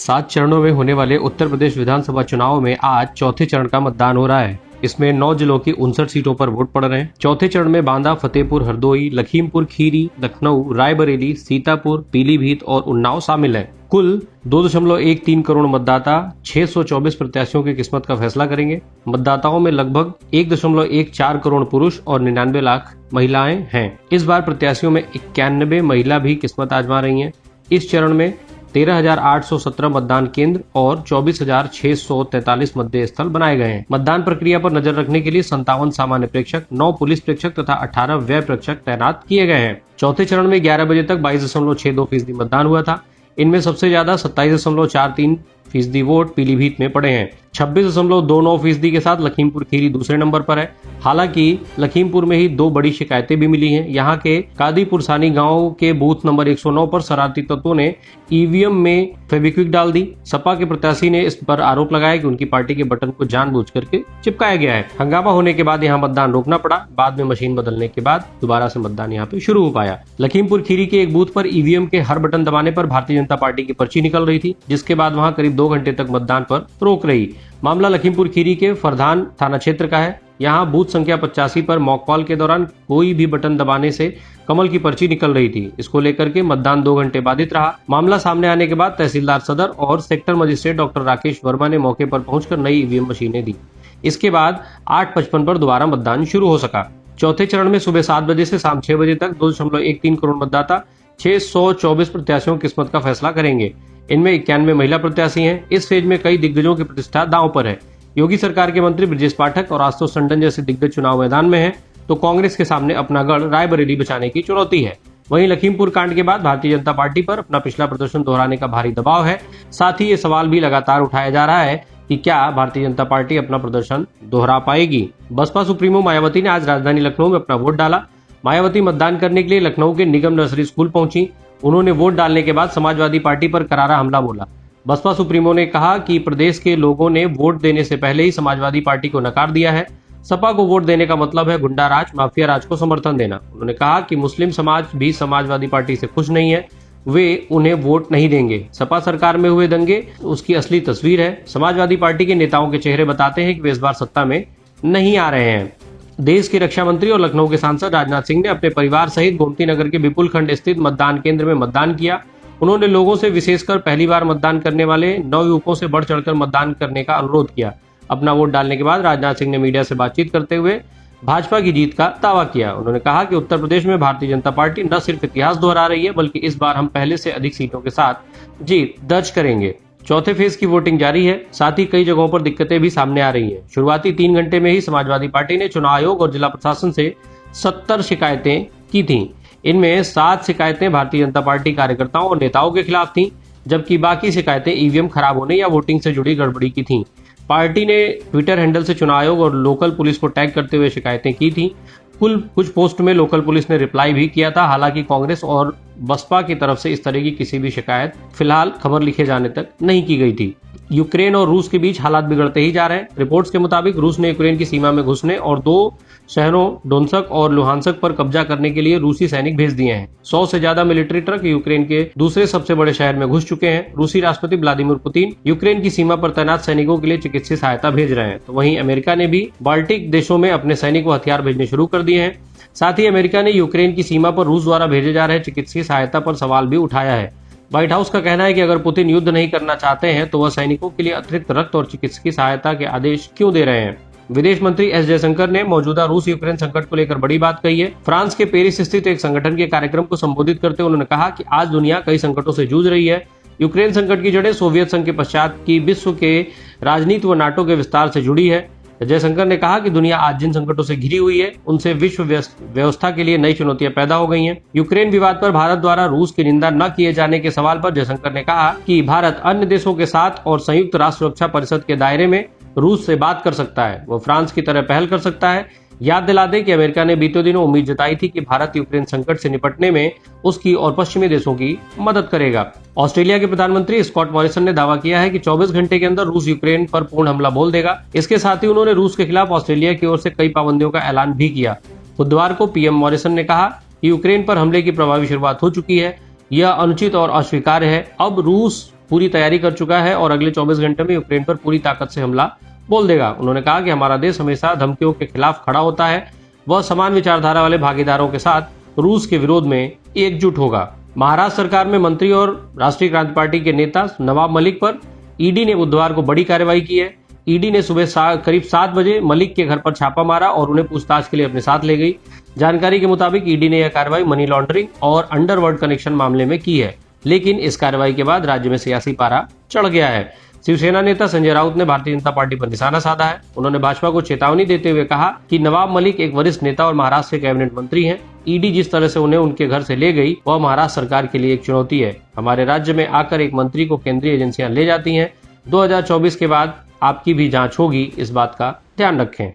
7 चरणों में होने वाले उत्तर प्रदेश विधानसभा चुनाव में आज चौथे चरण का मतदान हो रहा है। इसमें 9 जिलों की 59 सीटों पर वोट पड़ रहे हैं। चौथे चरण में बांदा, फतेहपुर, हरदोई, लखीमपुर खीरी, लखनऊ, रायबरेली, सीतापुर, पीलीभीत और उन्नाव शामिल हैं। कुल 2.13 करोड़ मतदाता 624 प्रत्याशियों की किस्मत का फैसला करेंगे। मतदाताओं में लगभग 1.14 करोड़ पुरुष और 99 लाख महिलाएं हैं। इस बार प्रत्याशियों में 91 महिला भी किस्मत आजमा रही हैं। इस चरण में 13,817 मतदान केंद्र और 24,643 मतदेय स्थल बनाए गए हैं। मतदान प्रक्रिया पर नजर रखने के लिए 57 सामान्य प्रेक्षक, 9 पुलिस प्रेक्षक तथा 18 व्यय प्रेक्षक तैनात किए गए हैं। चौथे चरण में 11 बजे तक 22.62% मतदान हुआ था। इनमें सबसे ज्यादा 27.43% वोट पीलीभीत में पड़े हैं। 26.29% के साथ लखीमपुर खीरी दूसरे नंबर पर है। हालांकि लखीमपुर में ही 2 बड़ी शिकायतें भी मिली हैं। यहाँ के कादीपुर सानी गांव के बूथ नंबर 109 पर शरारती तत्वों ने ईवीएम में फेविक्विक डाल दी। सपा के प्रत्याशी ने इस पर आरोप लगाया कि उनकी पार्टी के बटन को जानबूझ करके चिपकाया गया है। हंगामा होने के बाद यहाँ मतदान रोकना पड़ा। बाद में मशीन बदलने के बाद दोबारा से मतदान यहाँ पे शुरू हो पाया। लखीमपुर खीरी के एक बूथ पर ईवीएम के हर बटन दबाने पर भारतीय जनता पार्टी की पर्ची निकल रही थी, जिसके बाद वहां करीब 2 घंटे तक मतदान पर रोक रही। मामला लखीमपुर खीरी के फरदान थाना क्षेत्र का है। यहाँ बूथ संख्या 85 पर मॉक कॉल के दौरान कोई भी बटन दबाने से कमल की पर्ची निकल रही थी। इसको लेकर के मतदान 2 घंटे बाधित रहा। मामला सामने आने के बाद तहसीलदार सदर और sector magistrate doctor Rakesh Verma ने मौके पर पहुंचकर नई ईवीएम मशीनें दी। इसके बाद 8:55 पर दोबारा मतदान शुरू हो सका। चौथे चरण में सुबह 7 बजे से शाम 6 बजे तक 2.13 करोड़ मतदाता 624 प्रत्याशियों की किस्मत का फैसला करेंगे। इनमें 91 महिला प्रत्याशी हैं। इस फेज में कई दिग्गजों की प्रतिष्ठा दांव पर है। योगी सरकार के मंत्री ब्रजेश पाठक और आशुतोष टंडन जैसे दिग्गज चुनाव मैदान में हैं, तो कांग्रेस के सामने अपना गढ़ रायबरेली बचाने की चुनौती है। वहीं लखीमपुर कांड के बाद भारतीय जनता पार्टी पर अपना पिछला प्रदर्शन दोहराने का भारी दबाव है। साथ ही ये सवाल भी लगातार उठाया जा रहा है कि क्या भारतीय जनता पार्टी अपना प्रदर्शन दोहरा पाएगी। बसपा सुप्रीमो मायावती ने आज राजधानी लखनऊ में अपना वोट डाला। मायावती मतदान करने के लिए लखनऊ के निगम नर्सरी स्कूल पहुंची। उन्होंने वोट डालने के बाद समाजवादी पार्टी पर करारा हमला बोला। बसपा सुप्रीमो ने कहा कि प्रदेश के लोगों ने वोट देने से पहले ही समाजवादी पार्टी को नकार दिया है। सपा को वोट देने का मतलब है गुंडा राज, माफिया राज को समर्थन देना। उन्होंने कहा कि मुस्लिम समाज भी समाजवादी पार्टी से खुश नहीं है, वे उन्हें वोट नहीं देंगे। सपा सरकार में हुए दंगे उसकी असली तस्वीर है। समाजवादी पार्टी के नेताओं के चेहरे बताते हैं कि वे इस बार सत्ता में नहीं आ रहे हैं। देश के रक्षा मंत्री और लखनऊ के सांसद राजनाथ सिंह ने अपने परिवार सहित गोमती नगर के विपुल खंड स्थित मतदान केंद्र में मतदान किया। उन्होंने लोगों से विशेषकर पहली बार मतदान करने वाले नवयुवकों से बढ़ चढ़कर मतदान करने का अनुरोध किया। अपना वोट डालने के बाद राजनाथ सिंह ने मीडिया से बातचीत करते हुए भाजपा की जीत का दावा किया। उन्होंने कहा कि उत्तर प्रदेश में भारतीय जनता पार्टी न सिर्फ इतिहास दोहरा रही है, बल्कि इस बार हम पहले से अधिक सीटों के साथ जीत दर्ज करेंगे। चौथे फेज की वोटिंग जारी है। साथ ही कई जगहों पर दिक्कतें भी सामने आ रही हैं। शुरुआती 3 घंटे में ही समाजवादी पार्टी ने चुनाव आयोग और जिला प्रशासन से 70 शिकायतें की थीं। इनमें 7 शिकायतें भारतीय जनता पार्टी कार्यकर्ताओं और नेताओं के खिलाफ थीं, जबकि बाकी शिकायतें ईवीएम खराब होने या वोटिंग से जुड़ी गड़बड़ी की थीं। पार्टी ने ट्विटर हैंडल से चुनाव आयोग और लोकल पुलिस को टैग करते हुए शिकायतें की थीं। कुछ पोस्ट में लोकल पुलिस ने रिप्लाई भी किया था। हालांकि कांग्रेस और बसपा की तरफ से इस तरह की किसी भी शिकायत फिलहाल खबर लिखे जाने तक नहीं की गई थी। यूक्रेन और रूस के बीच हालात बिगड़ते ही जा रहे हैं। रिपोर्ट्स के मुताबिक रूस ने यूक्रेन की सीमा में घुसने और 2 शहरों डोनेत्स्क और लुहांस्क पर कब्जा करने के लिए रूसी सैनिक भेज दिए हैं। 100 से ज्यादा मिलिट्री ट्रक यूक्रेन के दूसरे सबसे बड़े शहर में घुस चुके हैं। रूसी राष्ट्रपति व्लादिमीर पुतिन यूक्रेन की सीमा पर तैनात सैनिकों के लिए चिकित्सीय सहायता भेज रहे हैं। तो वहीं अमेरिका ने भी बाल्टिक देशों में अपने सैनिकों हथियार भेजने शुरू कर दिए हैं। साथ ही अमेरिका ने यूक्रेन की सीमा पर रूस द्वारा भेजे जा रहे चिकित्सीय सहायता पर सवाल भी उठाया है। व्हाइट हाउस का कहना है कि अगर पुतिन युद्ध नहीं करना चाहते हैं तो वह सैनिकों के लिए अतिरिक्त रक्त और चिकित्सकीय सहायता के आदेश क्यों दे रहे हैं। विदेश मंत्री एस जयशंकर ने मौजूदा रूस यूक्रेन संकट को लेकर बड़ी बात कही है। फ्रांस के पेरिस स्थित एक संगठन के कार्यक्रम को संबोधित करते हुए उन्होंने कहा कि आज दुनिया कई संकटों से जूझ रही है। यूक्रेन संकट की जड़ें सोवियत संघ के पश्चात की विश्व के राजनीति व नाटो के विस्तार से जुड़ी है। जयशंकर ने कहा कि दुनिया आज जिन संकटों से घिरी हुई है, उनसे विश्व व्यवस्था के लिए नई चुनौतियां पैदा हो गई हैं। यूक्रेन विवाद पर भारत द्वारा रूस की निंदा न किए जाने के सवाल पर जयशंकर ने कहा कि भारत अन्य देशों के साथ और संयुक्त राष्ट्र सुरक्षा परिषद के दायरे में रूस से बात कर सकता है। वो फ्रांस की तरह पहल कर सकता है। याद दिला दें कि अमेरिका ने बीते दिनों उम्मीद जताई थी कि भारत यूक्रेन संकट से निपटने में उसकी और पश्चिमी देशों की मदद करेगा। ऑस्ट्रेलिया के प्रधानमंत्री स्कॉट मॉरिसन ने दावा किया है कि 24 घंटे के अंदर रूस यूक्रेन पर पूर्ण हमला बोल देगा। इसके साथ ही उन्होंने रूस के खिलाफ ऑस्ट्रेलिया की ओर से कई पाबंदियों का ऐलान भी किया। बुधवार को पीएम मॉरिसन ने कहा कि यूक्रेन पर हमले की प्रभावी शुरुआत हो चुकी है। यह अनुचित और अस्वीकार्य है। अब रूस पूरी तैयारी कर चुका है और अगले 24 घंटे में यूक्रेन पर पूरी ताकत से हमला बोल देगा। उन्होंने कहा कि हमारा देश हमेशा धमकियों के खिलाफ खड़ा होता है। वह समान विचारधारा वाले भागीदारों के साथ रूस के विरोध में एकजुट होगा। महाराष्ट्र सरकार में मंत्री और राष्ट्रीय क्रांति पार्टी के नेता नवाब मलिक पर ईडी ने बुधवार को बड़ी कार्रवाई की है। ईडी ने सुबह करीब 7 बजे मलिक के घर पर छापा मारा और उन्हें पूछताछ के लिए अपने साथ ले गई। जानकारी के मुताबिक ईडी ने यह कार्रवाई मनी लॉन्ड्रिंग और अंडरवर्ल्ड कनेक्शन मामले में की है, लेकिन इस कार्रवाई के बाद राज्य में सियासी पारा चढ़ गया है। शिवसेना नेता संजय राउत ने भारतीय जनता पार्टी पर निशाना साधा है। उन्होंने भाजपा को चेतावनी देते हुए कहा कि नवाब मलिक एक वरिष्ठ नेता और महाराष्ट्र के कैबिनेट मंत्री हैं। ईडी जिस तरह से उन्हें उनके घर से ले गई वह महाराष्ट्र सरकार के लिए एक चुनौती है। हमारे राज्य में आकर एक मंत्री को केंद्रीय एजेंसियां ले जाती हैं। 2024 के बाद आपकी भी जांच होगी, इस बात का ध्यान रखें।